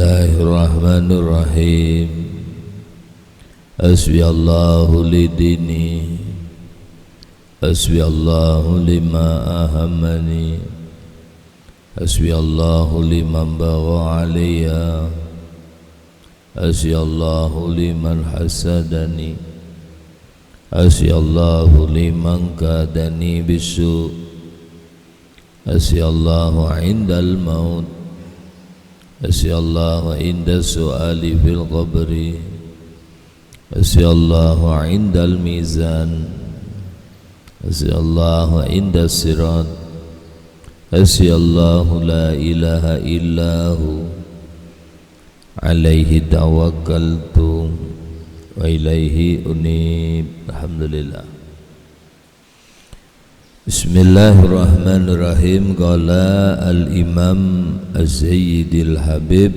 Bismillahirrahmanirrahim. Hasbiyallahu lidini, hasbiyallahu lima ahamani, hasbiyallahu liman bagha alayya, hasbiyallahu liman hasadani, hasbiyallahu liman kadani bisu, hasbiyallahu indal maut, hasbiyallahu inda su'ali fil qabri, hasbiyallahu indal mizan, hasbiyallahu inda sirat, hasbiyallahu la ilaha illahu alaihi tawakkaltu wa ilaihi unib. Alhamdulillah. Bismillahirrahmanirrahim. Qala al-imam az-zayyidil habib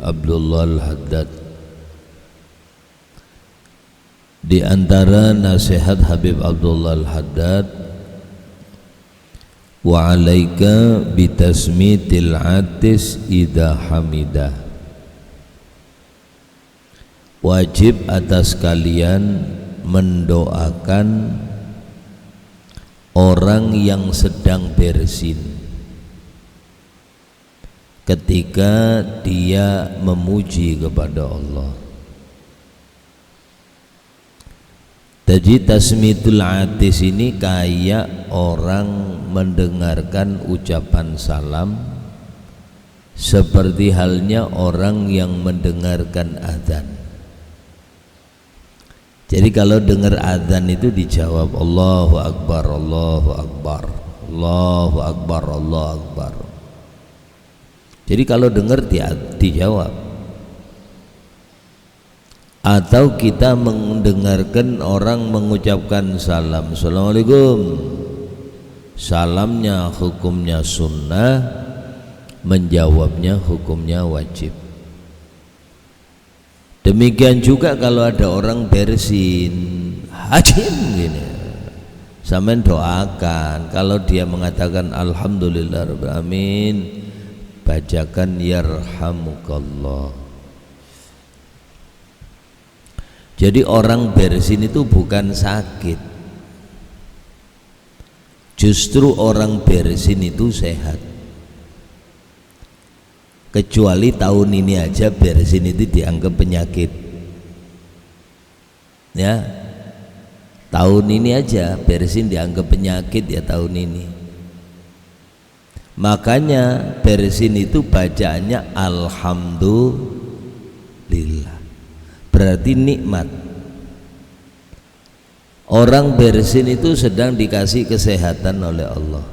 Abdullah al-Haddad. Di antara nasihat Habib Abdullah al-Haddad, wa alaika bitasmitil atis idha hamidah. Wajib atas kalian mendoakan orang yang sedang bersin ketika dia memuji kepada Allah. Jadi tasmitul atis ini kayak orang mendengarkan ucapan salam, seperti halnya orang yang mendengarkan azan. Jadi kalau dengar azan itu dijawab Allahu Akbar, Allahu Akbar, Allahu Akbar, Allahu Akbar. Jadi kalau dengar dijawab. Atau kita mendengarkan orang mengucapkan salam, Assalamualaikum, salamnya hukumnya sunnah, menjawabnya hukumnya wajib. Demikian juga kalau ada orang bersin, hajim gini, sampean doakan. Kalau dia mengatakan alhamdulillah rabbil alamin, bacakan yarhamukallah. Jadi orang bersin itu bukan sakit, justru orang bersin itu sehat. Kecuali tahun ini aja bersin itu dianggap penyakit, ya. Tahun ini aja bersin dianggap penyakit ya tahun ini. Makanya bersin itu bacaannya alhamdulillah, berarti nikmat. Orang bersin itu sedang dikasih kesehatan oleh Allah.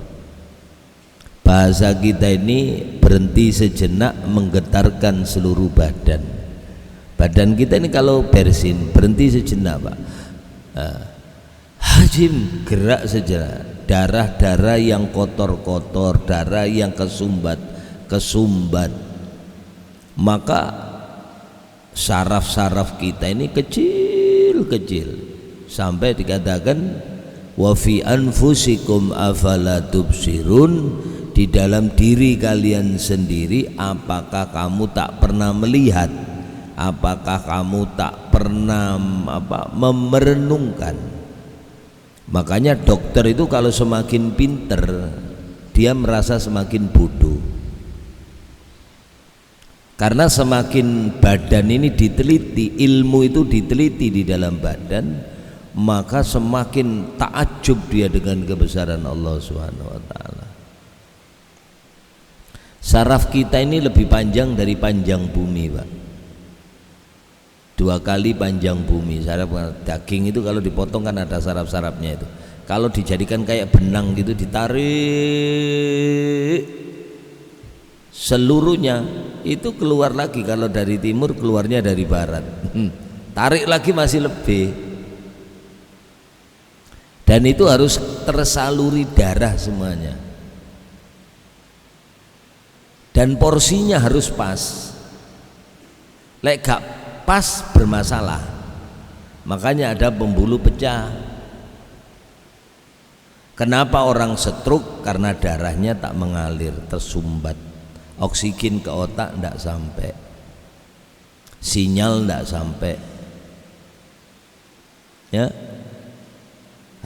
Bahasa kita ini berhenti sejenak menggetarkan seluruh badan. Badan kita ini kalau bersin berhenti sejenak, Pak. Hajim, gerak sejenak. Darah-darah yang kotor-kotor, darah yang kesumbat, maka saraf-saraf kita ini kecil-kecil sampai dikatakan wa fi anfusikum afala tubsirun. Di dalam diri kalian sendiri, apakah kamu tak pernah melihat? Apakah kamu tak pernah memerenungkan? Makanya dokter itu kalau semakin pinter, dia merasa semakin bodoh. Karena semakin badan ini diteliti, ilmu itu diteliti di dalam badan, maka semakin takjub dia dengan kebesaran Allah Subhanahu wa taala. Saraf kita ini lebih panjang dari panjang bumi, Pak. 2 kali panjang bumi. Saraf daging itu kalau dipotong kan ada saraf-sarafnya itu. Kalau dijadikan kayak benang gitu, ditarik seluruhnya, itu keluar lagi. Kalau dari timur keluarnya dari barat. Tarik lagi masih lebih. Dan itu harus tersaluri darah semuanya. Dan porsinya harus pas. Lek gak pas bermasalah. Makanya ada pembuluh pecah. Kenapa orang stroke? Karena darahnya tak mengalir, tersumbat. Oksigen ke otak tidak sampai. sinyal ndak sampai, ya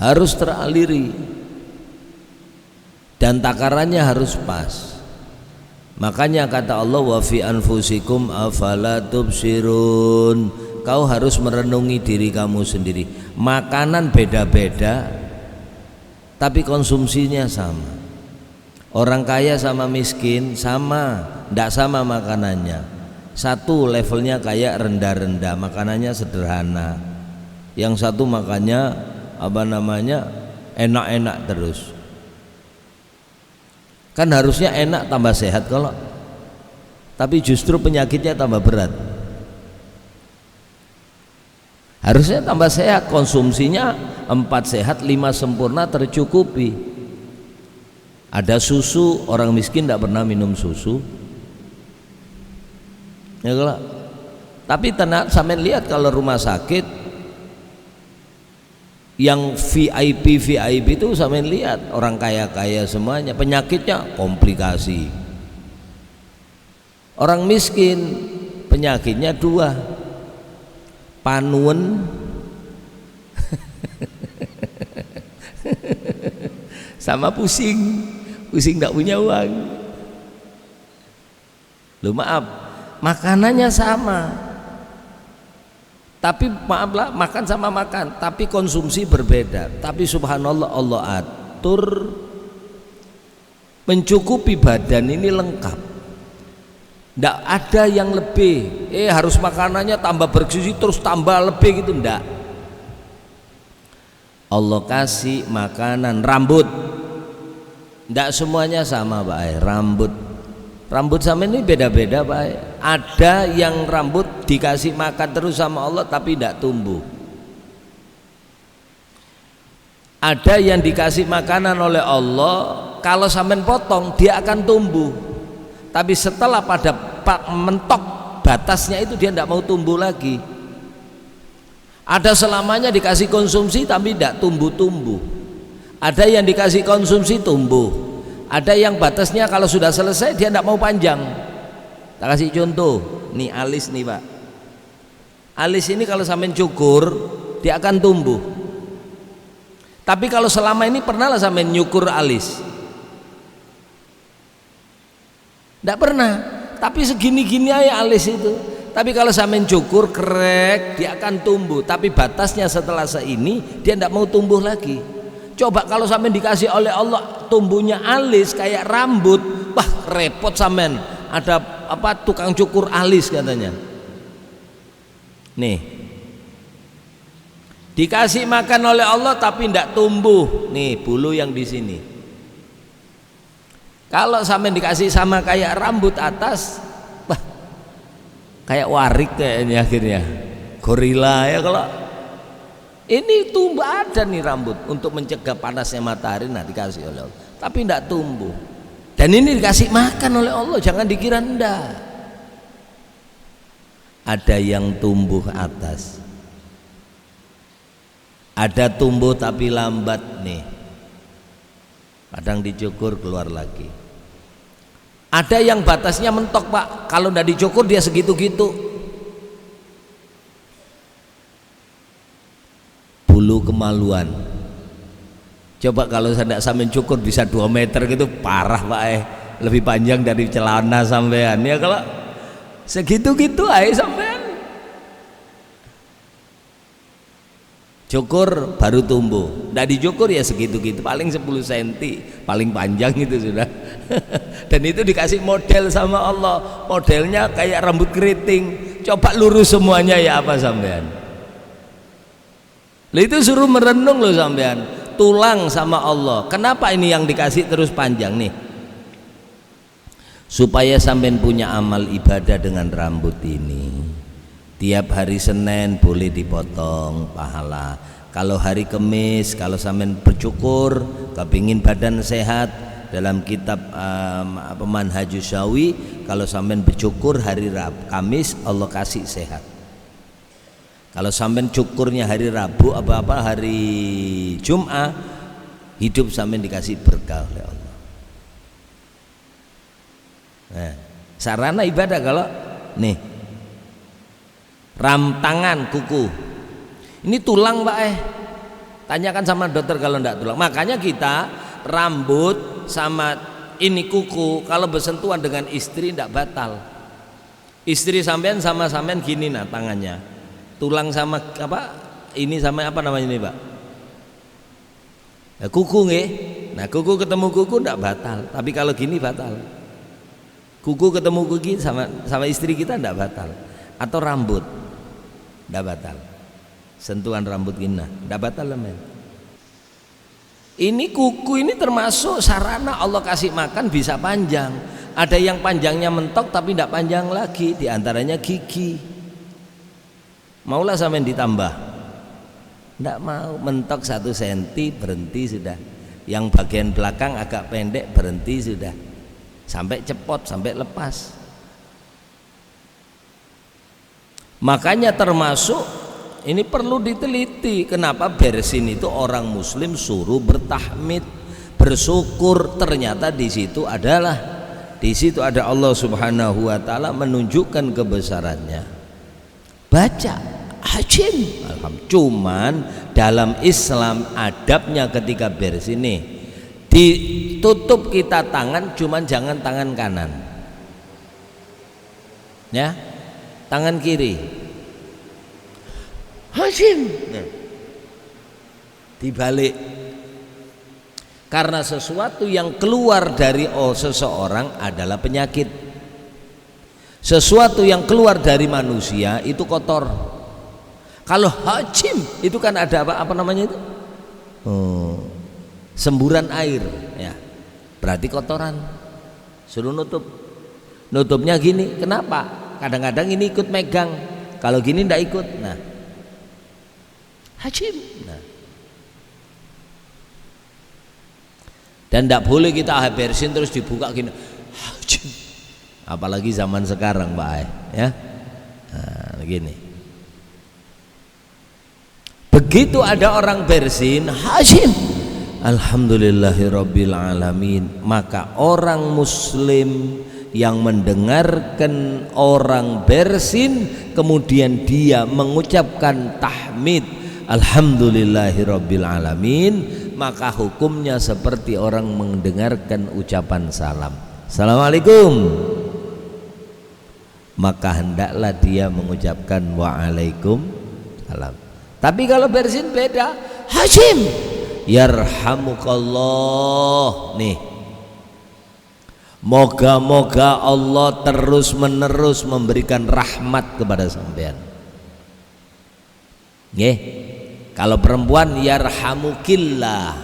harus teraliri dan takarannya harus pas. Makanya kata Allah, wa fi anfusikum afala tubsirun, kau harus merenungi diri kamu sendiri. Makanan beda-beda tapi konsumsinya sama. Orang kaya sama miskin sama, ndak sama makanannya. Satu levelnya kayak rendah-rendah, makanannya sederhana. Yang satu makannya enak-enak terus. Kan harusnya enak tambah sehat kalau, tapi justru penyakitnya tambah berat. Harusnya tambah sehat, konsumsinya 4 sehat 5 sempurna tercukupi. Ada susu, orang miskin tidak pernah minum susu, ya kalau. Tapi tenang, sampai lihat kalau rumah sakit yang VIP itu sampai lihat orang kaya semuanya penyakitnya komplikasi. Orang miskin penyakitnya 2, panuen sama pusing tidak punya uang. Loh maaf, makanannya sama, tapi maaflah, makan sama makan, tapi konsumsi berbeda. Tapi subhanallah, Allah atur mencukupi badan ini lengkap. Nggak ada yang lebih, harus makanannya tambah bergizi terus tambah lebih gitu, enggak. Allah kasih makanan, rambut enggak semuanya sama Pak. Rambut sama ini beda-beda Pak. Ada yang rambut dikasih makan terus sama Allah tapi tidak tumbuh. Ada yang dikasih makanan oleh Allah, kalau sampean potong dia akan tumbuh. Tapi setelah pada mentok batasnya itu dia tidak mau tumbuh lagi. Ada selamanya dikasih konsumsi tapi tidak tumbuh-tumbuh. Ada yang dikasih konsumsi tumbuh. Ada yang batasnya kalau sudah selesai dia tidak mau panjang. Tak kasih contoh, nih alis nih Pak. Alis ini kalau sampean cukur dia akan tumbuh. Tapi kalau selama ini pernah lah sampean nyukur alis? Tidak pernah. Tapi segini-gini aja alis itu. Tapi kalau sampean cukur krek dia akan tumbuh. Tapi batasnya setelah seini dia tidak mau tumbuh lagi. Coba kalau sampean dikasih oleh Allah tumbuhnya alis kayak rambut, wah repot sampean. Ada tukang cukur alis katanya. Nih, dikasih makan oleh Allah tapi tidak tumbuh. Nih bulu yang di sini. Kalau sampean dikasih sama kayak rambut atas, wah kayak warik kayaknya akhirnya. Gorila ya kalau. Ini tumbuh ada nih rambut untuk mencegah panasnya matahari, nah dikasih oleh Allah tapi tidak tumbuh. Dan ini dikasih makan oleh Allah, jangan dikira enggak. Ada yang tumbuh atas, ada tumbuh tapi lambat nih, kadang dicukur keluar lagi. Ada yang batasnya mentok Pak, kalau tidak dicukur dia segitu-gitu. Bulu kemaluan. Coba kalau saya tidak sampai cukur bisa 2 meter gitu, parah Pak. Lebih panjang dari celana sampean. Ya kalau segitu-gitu sampean. Cukur baru tumbuh. Tidak dicukur ya segitu-gitu, paling 10 cm, paling panjang itu sudah. Dan itu dikasih model sama Allah. Modelnya kayak rambut keriting. Coba lurus semuanya ya apa sampean? Itu suruh merenung loh sampean, tulang sama Allah. Kenapa ini yang dikasih terus panjang nih? Supaya sampean punya amal ibadah dengan rambut ini. Tiap hari Senin boleh dipotong pahala. Kalau hari Kamis, kalau sampean bercukur, kepingin badan sehat, dalam kitab Manhajus Syawi, kalau sampean bercukur hari Kamis Allah kasih sehat. Kalau sampean cukurnya hari Rabu hari Jumat, hidup sampean dikasih berkah oleh Allah. Nah, sarana ibadah kalau nih ram tangan, kuku. Ini tulang Pak tanyakan sama dokter kalau enggak tulang. Makanya kita rambut sama ini kuku kalau bersentuhan dengan istri enggak batal. Istri sampean sama sampean gini nah tangannya, tulang sama apa ini sama apa namanya ini Pak, ya, kuku nggih. Nah kuku ketemu kuku enggak batal, tapi kalau gini batal. Kuku ketemu kuku sama istri kita enggak batal. Atau rambut enggak batal, sentuhan rambut gini nah enggak batal men. Ini kuku ini termasuk sarana Allah kasih makan bisa panjang. Ada yang panjangnya mentok tapi tidak panjang lagi, diantaranya gigi. Maulah sampean ditambah? Tidak mau, mentok 1 senti berhenti sudah. Yang bagian belakang agak pendek berhenti sudah. Sampai cepot, sampai lepas. Makanya termasuk ini perlu diteliti. Kenapa bersin itu orang muslim suruh bertahmid, bersyukur. Ternyata di situ ada Allah Subhanahu wa taala menunjukkan kebesarannya. Baca hajim. Cuman dalam Islam adabnya ketika bersin nih ditutup kita tangan, cuman jangan tangan kanan. Ya. Tangan kiri. Hajim. Nah. Dibalik. Karena sesuatu yang keluar dari seseorang adalah penyakit. Sesuatu yang keluar dari manusia itu kotor. Kalau hajim itu kan ada apa namanya itu? Semburan air ya. Berarti kotoran. Suruh nutup. Nutupnya gini. Kenapa? Kadang-kadang ini ikut megang. Kalau gini ndak ikut. Nah. Hajim. Nah. Dan tidak boleh kita bersin terus dibuka gini, apalagi zaman sekarang Pak ya. Nah, begini. Begitu ada orang bersin, hajim, alhamdulillahirabbil alamin, maka orang muslim yang mendengarkan orang bersin kemudian dia mengucapkan tahmid alhamdulillahirabbil alamin, maka hukumnya seperti orang mendengarkan ucapan salam. Assalamualaikum. Maka hendaklah dia mengucapkan waalaikumsalam. Tapi kalau bersin beda. Hajim. Yarhamukallah. Nih. Moga-moga Allah terus menerus memberikan rahmat kepada sampean. Nggih. Kalau perempuan yarhamukillah.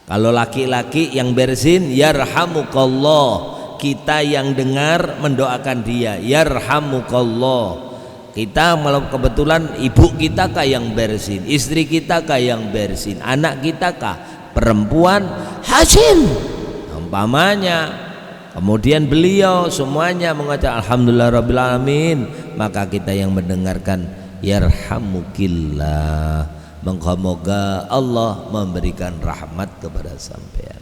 Kalau laki-laki yang bersin yarhamukallah. Kita yang dengar mendoakan dia yarhamukallah. Kita malah kebetulan ibu kita kah yang bersin, istri kita kah yang bersin, anak kita kah perempuan hajim umpamanya. Kemudian beliau semuanya mengucap alhamdulillahirabbil alamin, maka kita yang mendengarkan yarhamukillah, moga-moga Allah memberikan rahmat kepada sampean.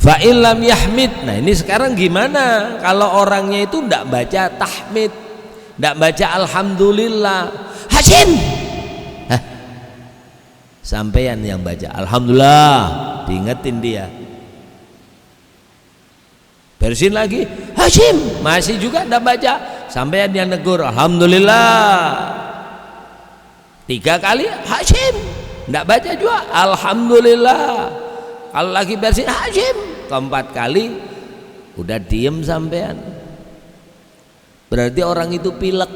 Fa illam yahmid. Nah ini sekarang gimana kalau orangnya itu tidak baca tahmid, tidak baca alhamdulillah, hajim. Sampean yang baca alhamdulillah, diingetin dia. Bersin lagi, hajim, masih juga tidak baca. Sampean yang negur alhamdulillah 3 kali, hajim, tidak baca juga alhamdulillah. Kalau lagi bersin hajim, 4 kali udah diem sampean. Berarti orang itu pilek.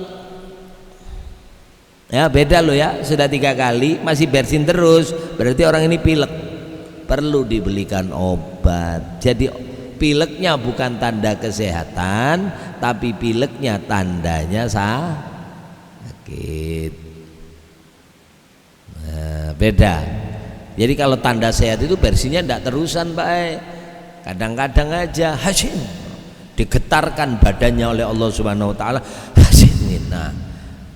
Ya beda loh ya, sudah 3 kali masih bersin terus, berarti orang ini pilek. Perlu dibelikan obat. Jadi pileknya bukan tanda kesehatan, tapi pileknya tandanya sakit. Nah, beda. Jadi kalau tanda sehat itu bersinnya tidak terusan Pak. Kadang-kadang aja hajim, digetarkan badannya oleh Allah Subhanahu wa taala. Hajim. Nah,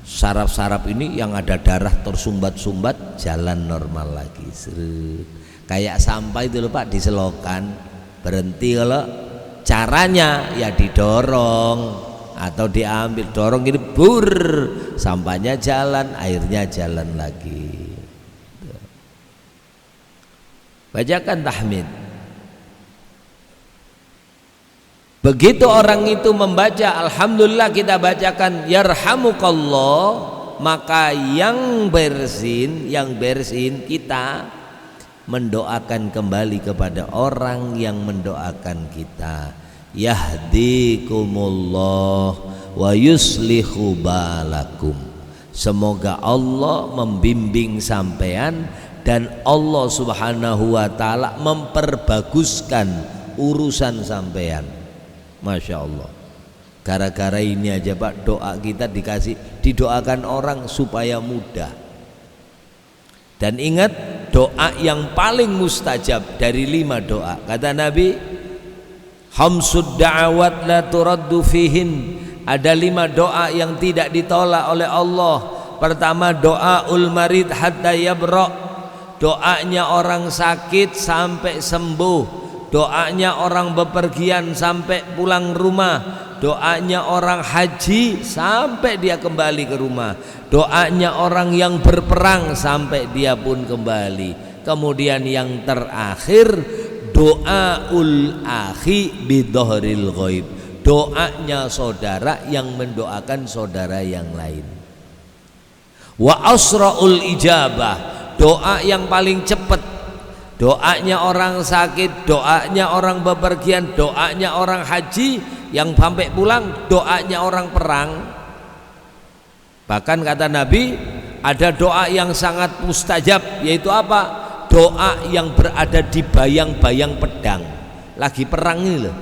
saraf-saraf ini yang ada darah tersumbat-sumbat jalan normal lagi. Kayak sampah itu loh Pak, diselokan, berhenti. Kalau caranya ya didorong atau diambil, dorong ini bur, sampahnya jalan, airnya jalan lagi. Bacakan tahmid. Begitu orang itu membaca alhamdulillah, kita bacakan yarhamukallah, maka yang bersin kita mendoakan kembali kepada orang yang mendoakan kita, yahdikumullah wa yuslihu balakum, semoga Allah membimbing sampean dan Allah subhanahu wa ta'ala memperbaguskan urusan sampean. Masya Allah, gara-gara ini aja Pak, doa kita didoakan orang supaya mudah. Dan ingat, doa yang paling mustajab dari 5 doa, kata Nabi, khamsud da'awat la turaddu fihin, ada 5 doa yang tidak ditolak oleh Allah. Pertama, doaul marid hatta yabra, doanya orang sakit sampai sembuh, doanya orang bepergian sampai pulang rumah, doanya orang haji sampai dia kembali ke rumah, doanya orang yang berperang sampai dia pun kembali. Kemudian yang terakhir, doaul akhi bidhahril ghaib, doanya saudara yang mendoakan saudara yang lain. Wa asraul ijabah, doa yang paling cepat, doanya orang sakit, doanya orang bepergian, doanya orang haji yang sampai pulang, doanya orang perang. Bahkan kata Nabi, ada doa yang sangat mustajab, yaitu apa? Doa yang berada di bayang-bayang pedang, lagi perang ini loh,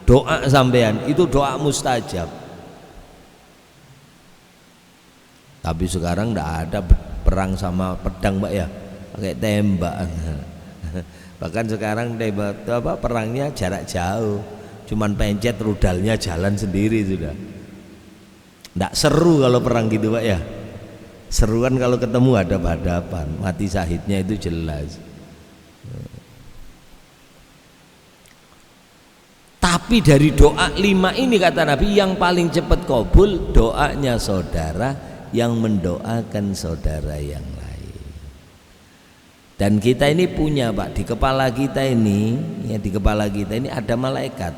doa sampean itu doa mustajab. Tapi sekarang tidak ada perang sama pedang Mbak ya, pakai tembak. Bahkan sekarang perangnya jarak jauh, cuman pencet rudalnya jalan sendiri sudah. Nggak seru kalau perang gitu Pak ya. Seru kan kalau ketemu hadap-hadapan, mati syahidnya itu jelas. Tapi dari doa 5 ini kata Nabi, yang paling cepat kabul doanya saudara yang mendoakan saudara yang lain. Dan kita ini punya Pak, di kepala kita ini, ya di kepala kita ini ada malaikat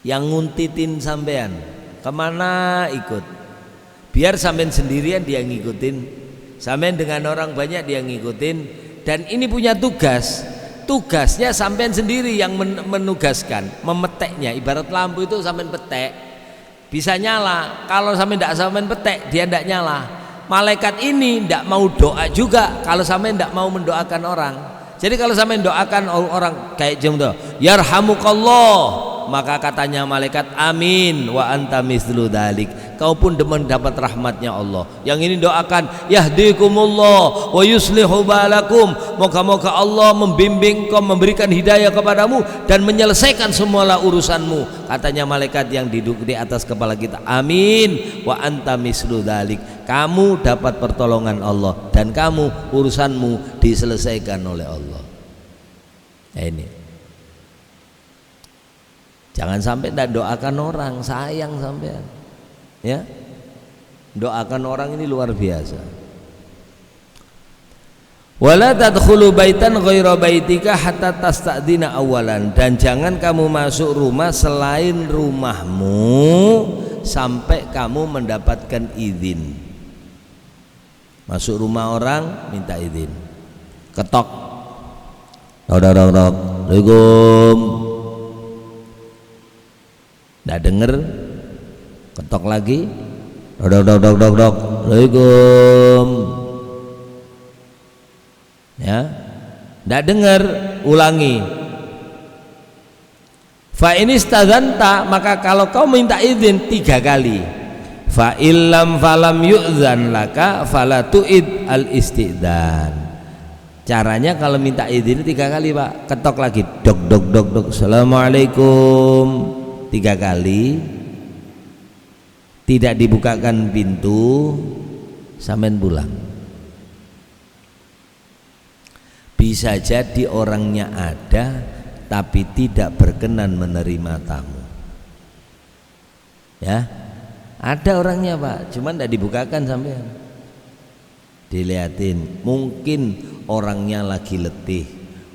yang nguntitin sampean kemana ikut. Biar sampean sendirian dia ngikutin, sampean dengan orang banyak dia ngikutin. Dan ini punya tugasnya sampean sendiri yang menugaskan, memeteknya. Ibarat lampu itu sampean petek bisa nyala, kalau sampean tidak sampean petek dia tidak nyala. Malaikat ini tidak mau doa juga kalau sampai tidak mau mendoakan orang. Jadi kalau sampai doakan orang kayak jemto, yarhamukallah, maka katanya malaikat amin wa anta mislu dalik, kau pun mendapat rahmatnya Allah. Yang ini doakan yahdikumullah wa yuslihu balakum, moga-moga Allah membimbing kau, memberikan hidayah kepadamu dan menyelesaikan semualah urusanmu. Katanya malaikat yang duduk di atas kepala kita, amin wa anta mislu dalik, kamu dapat pertolongan Allah dan kamu urusanmu diselesaikan oleh Allah. Nah ini, jangan sampai tidak doakan orang, sayang sampean ya. Doakan orang ini luar biasa. Wala tadkhulu baitan ghaira baitika hatta tasta'dina awalan, dan jangan kamu masuk rumah selain rumahmu sampai kamu mendapatkan izin. Masuk rumah orang minta izin, ketok, dok, assalamualaikum, nggak denger, ketok lagi, dok, assalamualaikum, ya, nggak denger, ulangi. Fa in istadzanta, maka kalau kau minta izin 3 kali, fa illam falam yu'zan laka fala tu'id al istidzan. Caranya kalau minta izin 3 kali Pak, ketok lagi, dok, assalamualaikum, 3 kali, tidak dibukakan pintu, sampean pulang. Bisa jadi orangnya ada tapi tidak berkenan menerima tamu. Ya, ada orangnya Pak, cuman tidak dibukakan sampean. Dilihatin, mungkin orangnya lagi letih,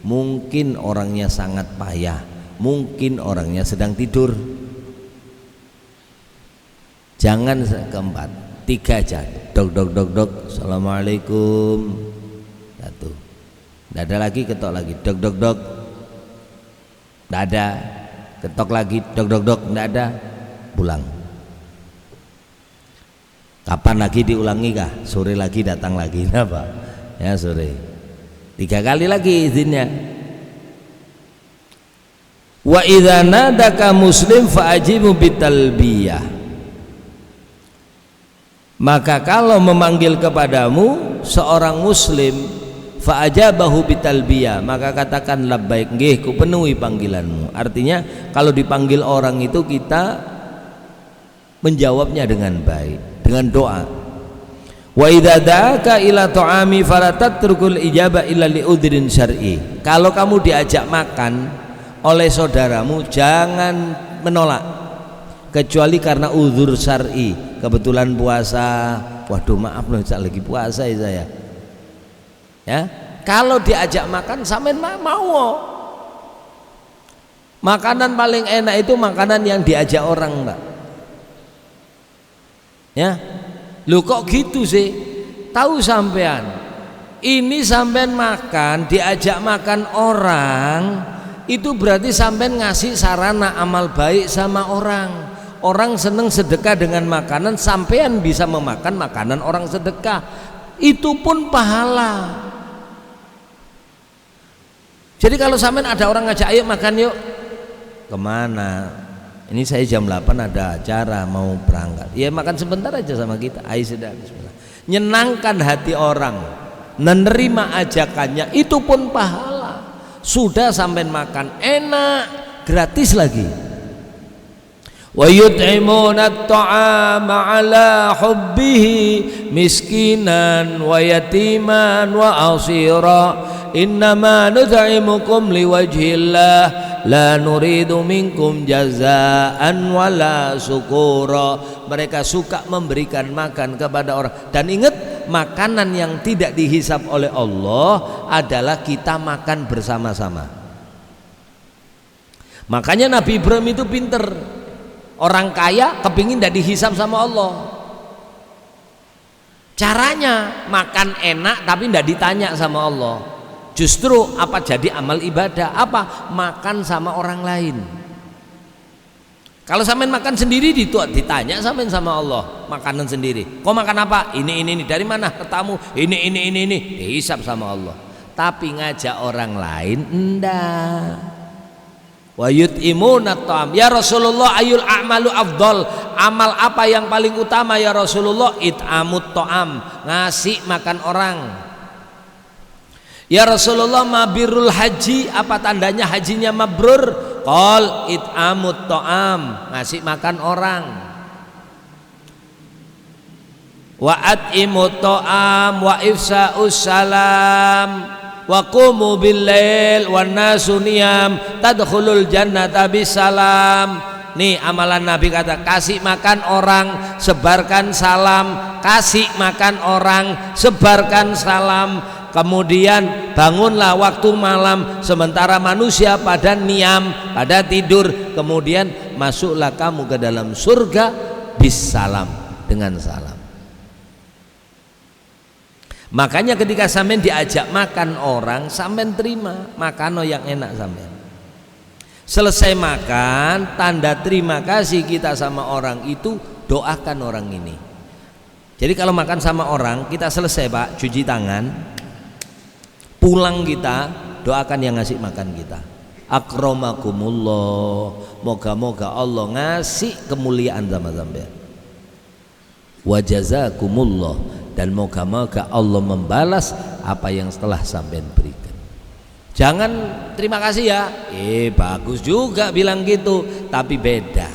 mungkin orangnya sangat payah, mungkin orangnya sedang tidur. Jangan keempat, tiga aja. Dok dok dok dok, assalamualaikum. Satu, tidak ada lagi, ketok lagi, dok dok dok, tidak ada, ketok lagi, dok dok dok, tidak ada, pulang. Kapan lagi diulangi kah? Sore lagi datang lagi, apa? Ya sore. 3 kali lagi izinnya. Wa idza nadaka muslim fa'ajibu bitalbiyah. Maka kalau memanggil kepadamu seorang muslim fa'ajabahu bitalbiyah, maka katakan labbaik, nggih ku penuhi panggilanmu. Artinya kalau dipanggil orang itu kita menjawabnya dengan baik, dengan doa. Wa idza da'aka ila ta'ami fala tatrukul ijaba illa li udhrin syar'i. Kalau kamu diajak makan oleh saudaramu, jangan menolak kecuali karena uzur syar'i. Kebetulan puasa, waduh maaf loh saya lagi puasa ya saya. Ya, kalau diajak makan sampean mau. Makanan paling enak itu makanan yang diajak orang, Mbak. Ya, lu kok gitu sih? Tahu sampean, ini sampean makan, diajak makan orang, itu berarti sampean ngasih sarana amal baik sama orang. Orang seneng sedekah dengan makanan, sampean bisa memakan makanan orang sedekah, itu pun pahala. Jadi kalau sampean ada orang ngajak ayo makan yuk, kemana? Ini saya jam 8 ada acara mau berangkat. Ya makan sebentar aja sama kita. Ayo sudah, bismillah. Nyenangkan hati orang, menerima ajakannya, itu pun pahala. Sudah sampai makan enak, gratis lagi. Wa yut'imuna at-ta'ama 'ala hubbihi miskinan wa yatiman wa asira. Innama nut'imukum liwajhillah la nuridu minkum jazaan wala syukura. Mereka suka memberikan makan kepada orang, dan ingat, makanan yang tidak dihisab oleh Allah adalah kita makan bersama-sama. Makanya Nabi Ibrahim itu pinter. Orang kaya kepingin tidak dihisab sama Allah. Caranya makan enak tapi tidak ditanya sama Allah. Justru apa jadi amal ibadah? Apa? Makan sama orang lain. Kalau sampean makan sendiri ditanya sampean sama Allah, makanan sendiri. Kau makan apa? Ini. Dari mana ketamu? Ini. Dihisab sama Allah. Tapi ngajak orang lain enggak. Wa yut'imuna at-ta'am. Ya Rasulullah, ayul a'malu afdal? Amal apa yang paling utama ya Rasulullah? It'amut ta'am, ngasih makan orang. Ya Rasulullah, mabirul haji, apa tandanya hajinya mabrur? Qal it'amut ta'am, ngasih makan orang. Wa at'imut ta'am wa ifsa'us salam wa qumu bil-lail wan nasu niyam tadkhulul jannata bisalam. Nih amalan Nabi kata, kasih makan orang, sebarkan salam, kasih makan orang, sebarkan salam. Kemudian bangunlah waktu malam sementara manusia pada niam, pada tidur. Kemudian masuklah kamu ke dalam surga bisalam, dengan salam. Makanya ketika sampean diajak makan orang, sampean terima makan yang enak sampean. Selesai makan, tanda terima kasih kita sama orang itu, doakan orang ini. Jadi kalau makan sama orang, kita selesai Pak, cuci tangan, pulang kita doakan yang ngasih makan kita. Akramakumullah, moga-moga Allah ngasih kemuliaan sama sampean. Wa jazakumullah, dan moga-moga Allah membalas apa yang telah sampean berikan. Jangan terima kasih ya, bagus juga bilang gitu, tapi beda.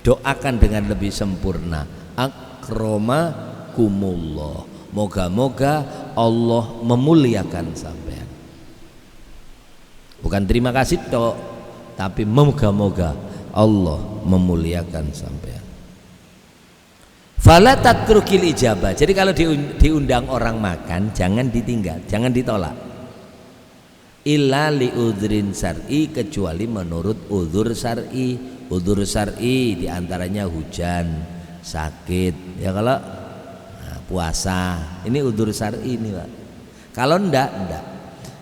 Doakan dengan lebih sempurna. Akramakumullah, moga-moga Allah memuliakan sampean. Bukan terima kasih toh, tapi moga-moga Allah memuliakan sampean. Fala tatrukil ijabah. Jadi kalau diundang orang makan jangan ditinggal, jangan ditolak. Illa li udhrin syar'i, kecuali menurut udzur syar'i. Udzur syar'i diantaranya hujan, sakit, ya kalau puasa. Ini udzur syar'i ini, Pak. Kalau enggak.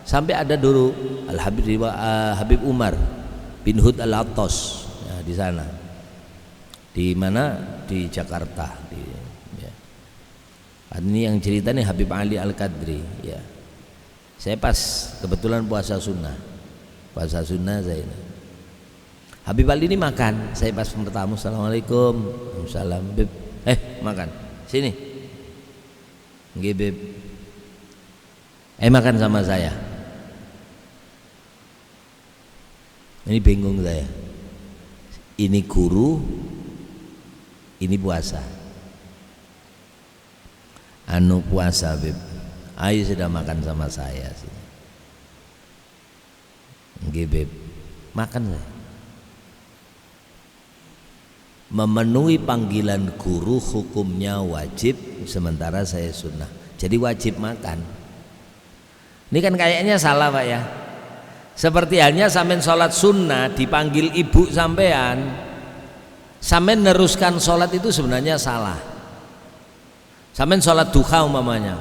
Sampai ada dulu Habib Umar bin Hud Al-Attas, ya, di sana. Di mana? Di Jakarta. Ya. Ini yang ceritanya Habib Ali Al-Qadri, ya. Saya pas kebetulan puasa sunnah saya ini. Habib Ali ini makan, saya pas bertamu, assalamualaikum, salam Bib, makan, sini, nggih Bib, makan sama saya. Ini bingung saya, ini guru, ini puasa, puasa Bib. Ayo sudah makan sama saya sih. Nggih Beb, makan saya. Memenuhi panggilan guru hukumnya wajib, sementara saya sunnah. Jadi wajib makan. Ini kan kayaknya salah, Pak, ya. Seperti halnya sampean sholat sunnah dipanggil ibu sampean, sampean neruskan sholat itu sebenarnya salah. Sampean sholat duha umpamanya,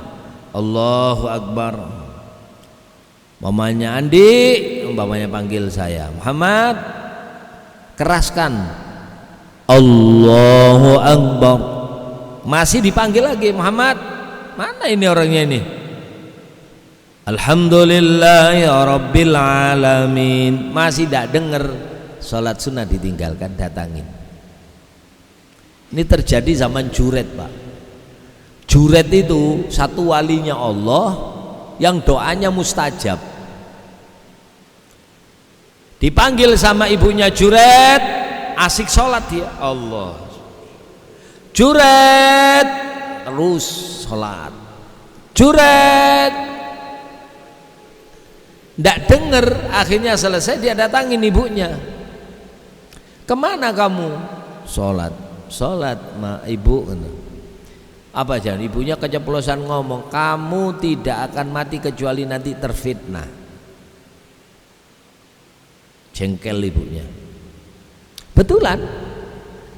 Allahu Akbar, mamanya Andi, umpamanya panggil saya Muhammad, keraskan Allahu Akbar, masih dipanggil lagi Muhammad, mana ini orangnya ini? Alhamdulillah ya Rabbil Alamin, masih tidak dengar, sholat sunnah ditinggalkan, datangin. Ini terjadi zaman Juret, Pak. Juret itu satu walinya Allah yang doanya mustajab. Dipanggil sama ibunya Juret, asik sholat dia, Allah. Juret, terus sholat. Juret, ndak denger, akhirnya selesai dia datangin ibunya. Kemana kamu? Sholat ma ibu. Apa jangan? Ibunya keceplosan ngomong, kamu tidak akan mati kecuali nanti terfitnah. Jengkel ibunya. Betulan,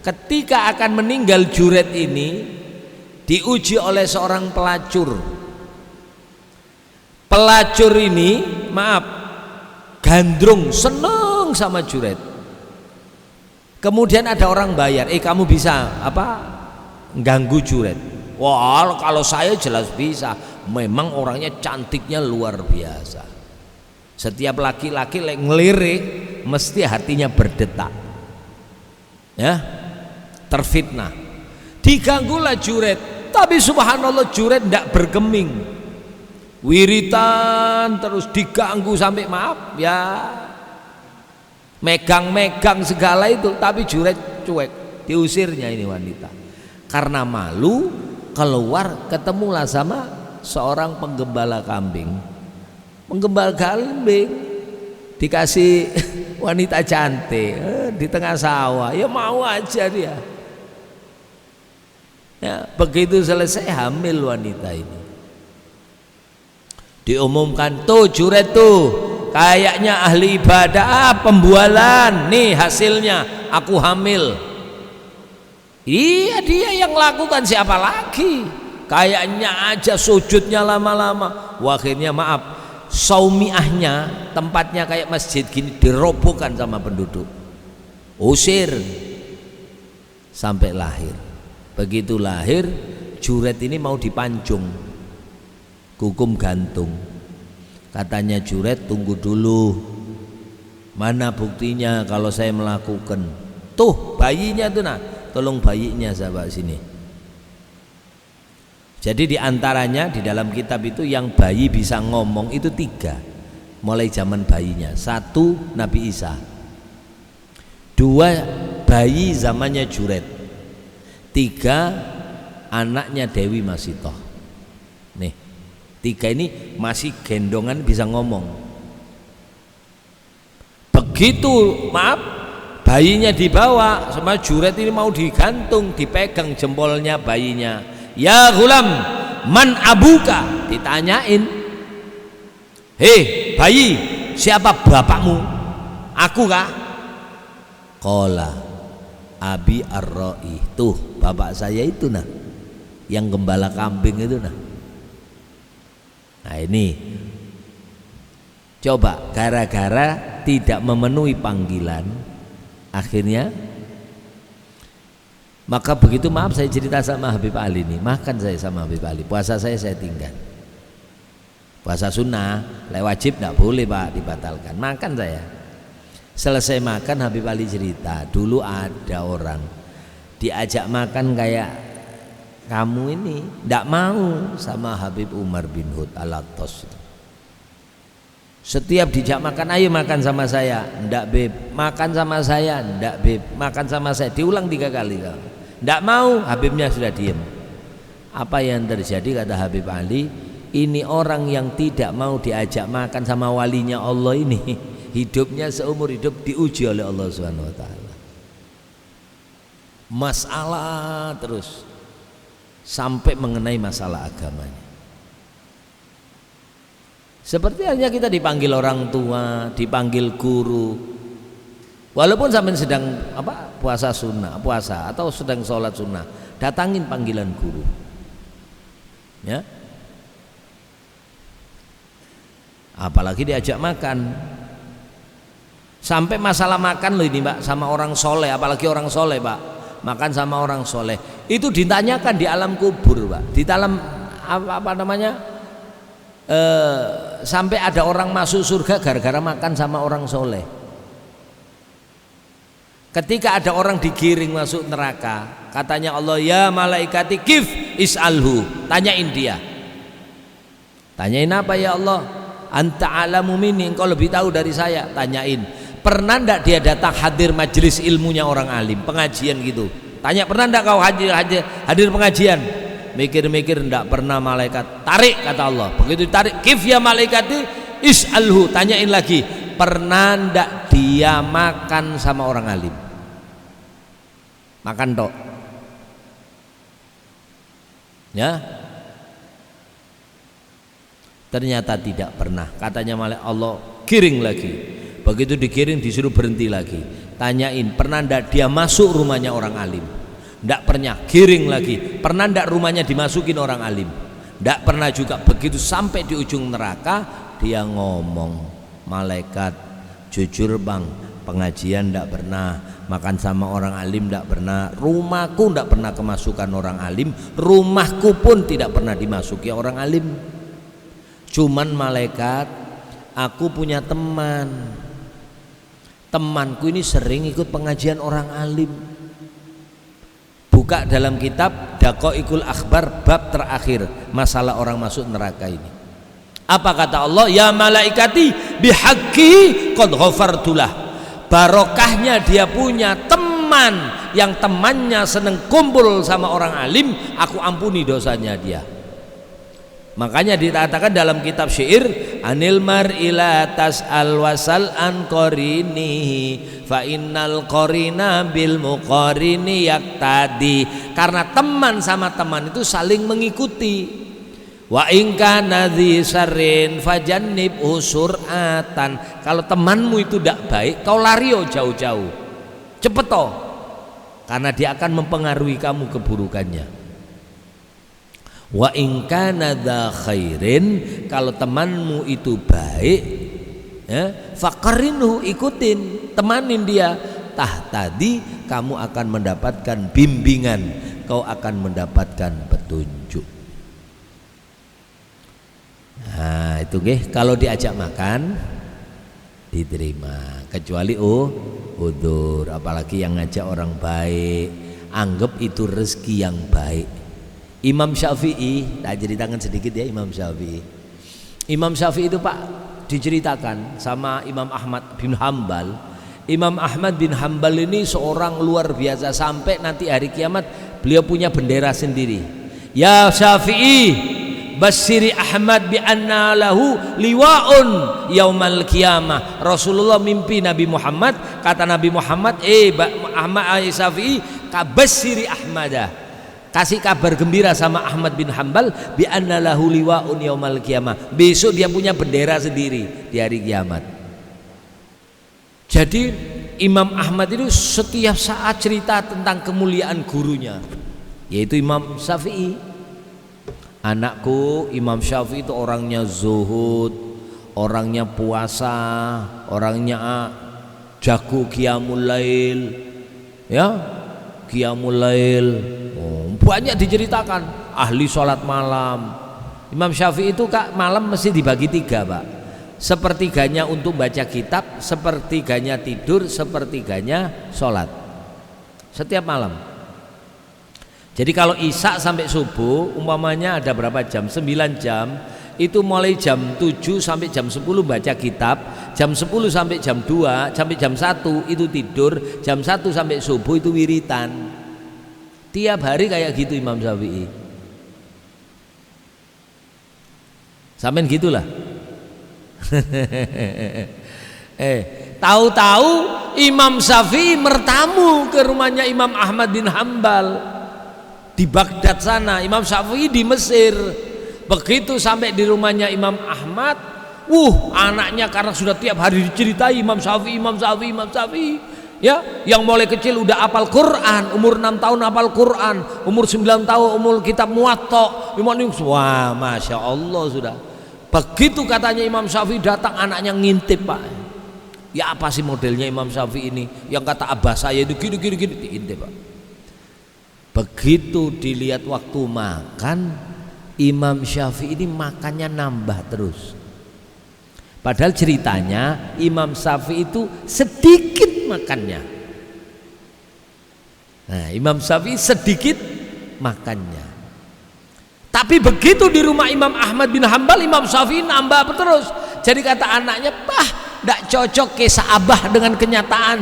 ketika akan meninggal Juret ini diuji oleh seorang pelacur. Pelacur ini, maaf, gandrung, seneng sama Juret. Kemudian ada orang bayar, kamu bisa ganggu Juret. Wah, kalau saya jelas bisa. Memang orangnya cantiknya luar biasa. Setiap laki-laki ngelirik mesti hatinya berdetak, ya, terfitnah. Diganggulah Juret, tapi subhanallah Juret tidak bergeming, wiritan terus diganggu sampai maaf ya, megang-megang segala itu, tapi Juret cuek. Diusirnya ini wanita karena malu. Keluar ketemulah sama seorang penggembala kambing. Penggembala kambing dikasih wanita cantik di tengah sawah, ya mau aja dia. Ya, begitu selesai hamil wanita ini. Diumumkan, tuh Juret tuh kayaknya ahli ibadah, pembualan, nih hasilnya aku hamil. Iya, dia yang lakukan, siapa lagi? Kayaknya aja sujudnya lama-lama. Akhirnya maaf, saumiahnya, tempatnya kayak masjid gini, dirobohkan sama penduduk, usir sampai lahir. Begitu lahir, Juret ini mau dipancung, hukum gantung. Katanya Juret, tunggu dulu, mana buktinya kalau saya melakukan? Tuh bayinya tuh, nah tolong bayinya sahabat sini. Jadi diantaranya di dalam kitab itu yang bayi bisa ngomong itu 3, mulai zaman bayinya. 1 Nabi Isa, 2 bayi zamannya Juret, 3 anaknya Dewi Masitoh. Nih 3 ini masih gendongan bisa ngomong. Begitu maaf bayinya dibawa sama Juret ini mau digantung, dipegang jempolnya bayinya. Ya gulam, man abuka, ditanyain, hei bayi, siapa bapakmu? Aku kah? Qala abi ar-ra'i, tuh bapak saya itu nah, yang gembala kambing itu nah. Nah ini coba gara-gara tidak memenuhi panggilan, akhirnya maka begitu, maaf saya cerita sama Habib Ali nih, makan saya sama Habib Ali, puasa saya tinggal, puasa sunnah, wajib tidak boleh Pak, dibatalkan, makan saya. Selesai makan Habib Ali cerita, dulu ada orang diajak makan kayak kamu ini, tidak mau sama Habib Umar bin Hud Al-Attas. Setiap dijak makan, ayo makan sama saya, ndak beb, makan sama saya, ndak beb, makan sama saya, diulang 3 kali. Ndak mau, Habibnya sudah diem. Apa yang terjadi kata Habib Ali, ini orang yang tidak mau diajak makan sama walinya Allah ini, hidupnya seumur hidup diuji oleh Allah Subhanahu wa taala. Masalah terus sampai mengenai masalah agamanya. Seperti halnya kita dipanggil orang tua, dipanggil guru, walaupun sampai sedang puasa sunnah, puasa atau sedang sholat sunnah, datangin panggilan guru, ya. Apalagi diajak makan, sampai masalah makan loh ini Pak, sama orang soleh, apalagi orang soleh Pak, makan sama orang soleh, itu ditanyakan di alam kubur Pak, di dalam sampai ada orang masuk surga gara-gara makan sama orang soleh. Ketika ada orang digiring masuk neraka, katanya Allah, ya malaikati kif is'alhu, tanyain dia. Tanyain apa ya Allah? Anta alamu minni, engkau lebih tahu dari saya. Tanyain, pernah ndak dia datang hadir majelis ilmunya orang alim, pengajian gitu. Tanya, pernah ndak kau hadir pengajian? Mikir-mikir, ndak pernah. Malaikat tarik, kata Allah. Begitu tarik, kif ya malaikati is'alhu, tanyain lagi, pernah ndak dia makan sama orang alim? Makan tok, ya. Ternyata tidak pernah, katanya malaikat Allah, giring lagi. Begitu digiring disuruh berhenti lagi, tanyain, pernah ndak dia masuk rumahnya orang alim? Ndak pernah, giring lagi, pernah ndak rumahnya dimasukin orang alim? Ndak pernah juga. Begitu sampai di ujung neraka, dia ngomong, malaikat jujur bang, pengajian ndak pernah, makan sama orang alim ndak pernah, rumahku ndak pernah kemasukan orang alim, rumahku pun tidak pernah dimasuki orang alim. Cuman malaikat, aku punya temanku ini sering ikut pengajian orang alim. Buka dalam kitab Daqaiqul Akhbar bab terakhir masalah orang masuk neraka ini. Apa kata Allah? Ya malaikati bihaqqi qad ghafartulah. Barokahnya dia punya teman yang temannya seneng kumpul sama orang alim, aku ampuni dosanya dia. Makanya dikatakan dalam kitab syair, anil mar'ila tas'al wasal an qarinihi fa innal qarina bil muqarini yaktadi. Karena teman sama teman itu saling mengikuti. Wa in kana dzi syarrin fajannib usuratan. Kalau temanmu itu tidak baik, kau lari jauh-jauh, cepet toh, karena dia akan mempengaruhi kamu keburukannya. Wa in kana dza khairin, kalau temanmu itu baik, ya, faqarinhu, ikutin, temanin dia, tahtadi, kamu akan mendapatkan bimbingan, kau akan mendapatkan petunjuk. Nah itu kalau diajak makan diterima, kecuali udzur, apalagi yang ngajak orang baik, anggap itu rezeki yang baik. Imam Syafi'i, tak ceritakan sedikit ya. Imam Syafi'i itu Pak, diceritakan sama Imam Ahmad bin Hambal. Imam Ahmad bin Hambal ini seorang luar biasa, sampai nanti hari kiamat beliau punya bendera sendiri. Ya Syafi'i, Basyiri Ahmad bi anna lahu liwaun yaumal qiyamah. Rasulullah mimpi Nabi Muhammad, kata Nabi Muhammad, Ahmad Syafi'i, basyiri Ahmadah, kasih kabar gembira sama Ahmad bin Hanbal bi anna lahu liwaun yaumal qiyamah, besok dia punya bendera sendiri di hari kiamat. Jadi Imam Ahmad itu setiap saat cerita tentang kemuliaan gurunya, yaitu Imam Syafi'i. Anakku, Imam Syafi'i itu orangnya zuhud, orangnya puasa, orangnya jago qiyamul lail, ya, qiyamul lail. Banyak diceritakan, ahli sholat malam. Imam Syafi'i itu Kak, malam mesti dibagi 3 Pak. Sepertiganya untuk baca kitab, sepertiganya tidur, sepertiganya sholat setiap malam. Jadi kalau isya sampai subuh umpamanya ada berapa jam? 9 jam. Itu mulai jam 7 sampai jam 10 baca kitab, jam 10 sampai jam 2 sampai jam 1 itu tidur, jam 1 sampai subuh itu wiritan. Tiap hari kayak gitu Imam Syafi'i. Sampean gitulah. Tahu-tahu Imam Syafi'i bertamu ke rumahnya Imam Ahmad bin Hanbal di Baghdad sana. Imam Syafi'i di Mesir. Begitu sampai di rumahnya Imam Ahmad, anaknya karena sudah tiap hari diceritai Imam Syafi'i, Imam Syafi'i, Imam Syafi'i, ya, yang mulai kecil udah hafal Quran, umur 6 tahun hafal Quran, umur 9 tahun umur kitab Muwatta. Wah, Masya Allah sudah. Begitu katanya Imam Syafi'i datang, anaknya ngintip Pak. Ya apa sih modelnya Imam Syafi'i ini? Yang kata abah saya itu gini diintip Pak. Begitu dilihat waktu makan, Imam Syafi'i ini makannya nambah terus. Padahal ceritanya Imam Syafi'i itu sedikit makannya. Nah, Imam Syafi'i sedikit makannya. Tapi begitu di rumah Imam Ahmad bin Hanbal, Imam Syafi'i nambah terus. Jadi kata anaknya, "Pah, tidak cocok kisah abah dengan kenyataan."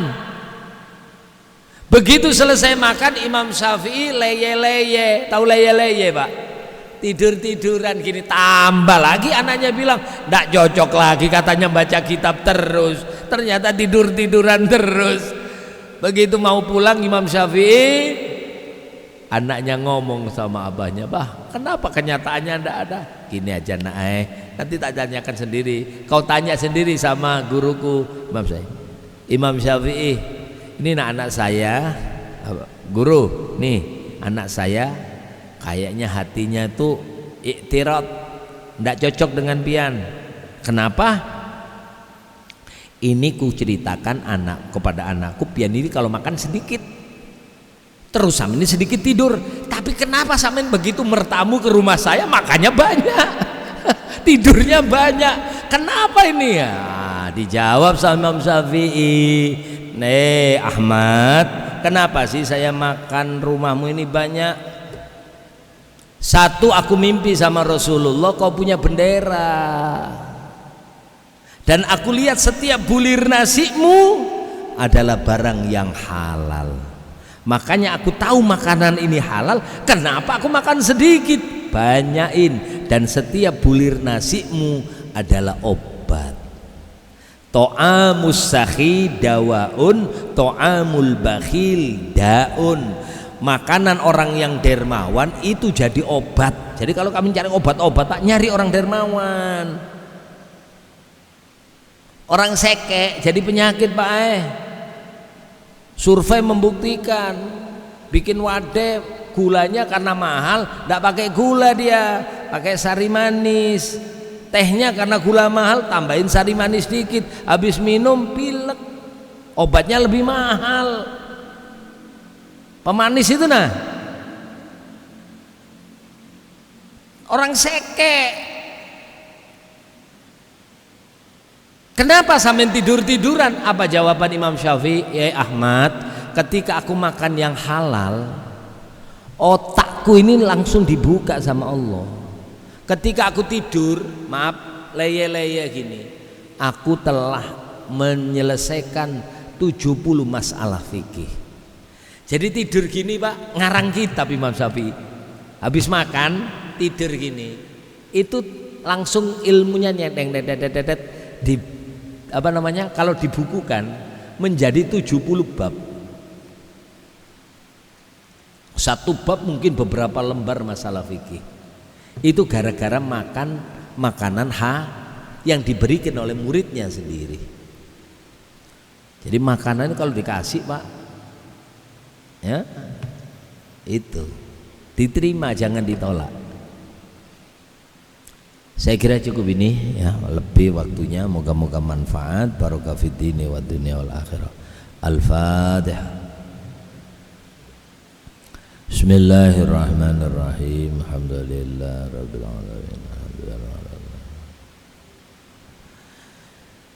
Begitu selesai makan, Imam Syafi'i leye-leye. Tahu leye-leye Pak? Tidur-tiduran gini. Tambah lagi anaknya bilang, tidak cocok lagi katanya baca kitab terus, ternyata tidur-tiduran terus. Begitu mau pulang Imam Syafi'i, anaknya ngomong sama abahnya, "Bah, kenapa kenyataannya tidak ada?" "Gini aja nak, nanti tak tanyakan sendiri. Kau tanya sendiri sama guruku Imam Syafi'i. Ini anak saya, guru, nih anak saya kayaknya hatinya tuh iktirad, tidak cocok dengan pian. Kenapa? Ini ku ceritakan kepada anakku, pian ini kalau makan sedikit, terus sama ini sedikit tidur. Tapi kenapa sampean begitu mertamu ke rumah saya makannya banyak, tidurnya banyak? Kenapa ini ya?" Dijawab sama Imam Syafi'i, "Ahmad, kenapa sih saya makan rumahmu ini banyak? Satu, aku mimpi sama Rasulullah kau punya bendera, dan aku lihat setiap bulir nasimu adalah barang yang halal. Makanya aku tahu makanan ini halal. Kenapa aku makan sedikit? Banyakin. Dan setiap bulir nasimu adalah obat. To'amus sahi dawaun, to'amul bakhil daun." Makanan orang yang dermawan itu jadi obat. Jadi kalau kami cari obat-obat, Pak, nyari orang dermawan. Orang seke jadi penyakit Pak. Survei membuktikan, bikin wadah gulanya karena mahal, tidak pakai gula dia, pakai sari manis. Tehnya karena gula mahal, tambahin sari manis dikit, habis minum pilek. Obatnya lebih mahal. Pemanis itu nah. Orang seke. Kenapa sampai tidur-tiduran? Apa jawaban Imam Syafi'i? "Ya Ahmad, ketika aku makan yang halal, otakku ini langsung dibuka sama Allah. Ketika aku tidur, maaf, leye-leye gini, aku telah menyelesaikan 70 masalah fikih." Jadi tidur gini Pak, ngarang kitab Imam Syafi'i. Habis makan tidur gini, itu langsung ilmunya di apa namanya, kalau dibukukan menjadi 70 bab. Satu bab mungkin beberapa lembar masalah fikih. Itu gara-gara makan makanan yang diberikan oleh muridnya sendiri. Jadi makanan kalau dikasih Pak, ya itu diterima, jangan ditolak. Saya kira cukup ini ya, lebih waktunya, moga-moga manfaat, barokah fid dini wa dunya wal akhirah. Al-Fatihah. Bismillahirrahmanirrahim. Alhamdulillah rabbil alamin.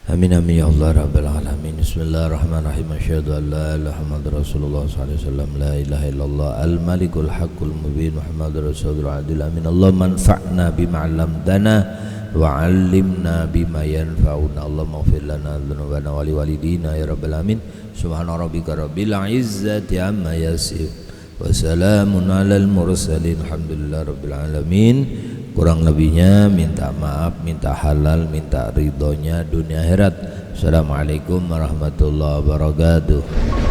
Amin amin ya Allah rabbil alamin. Bismillahirrahmanirrahim. Asyhadu an la ilaha illallah Rasulullah sallallahu alaihi wasallam. La ilaha illallah al-malikul haqqul mubin Muhammadur rasulul adil amin. Allahumma anfa'na bima 'allamtana wa 'allimna bima yanfa'una. Allahumma ighfir lana dzunubana wa liwalidina ya rabbil alamin. Subhana rabbika rabbil izzati amma yasifun wa salamun 'alal mursalin. Alhamdulillah rabbil alamin. Kurang lebihnya minta maaf, minta halal, minta ridhonya dunia akhirat. Assalamualaikum warahmatullahi wabarakatuh.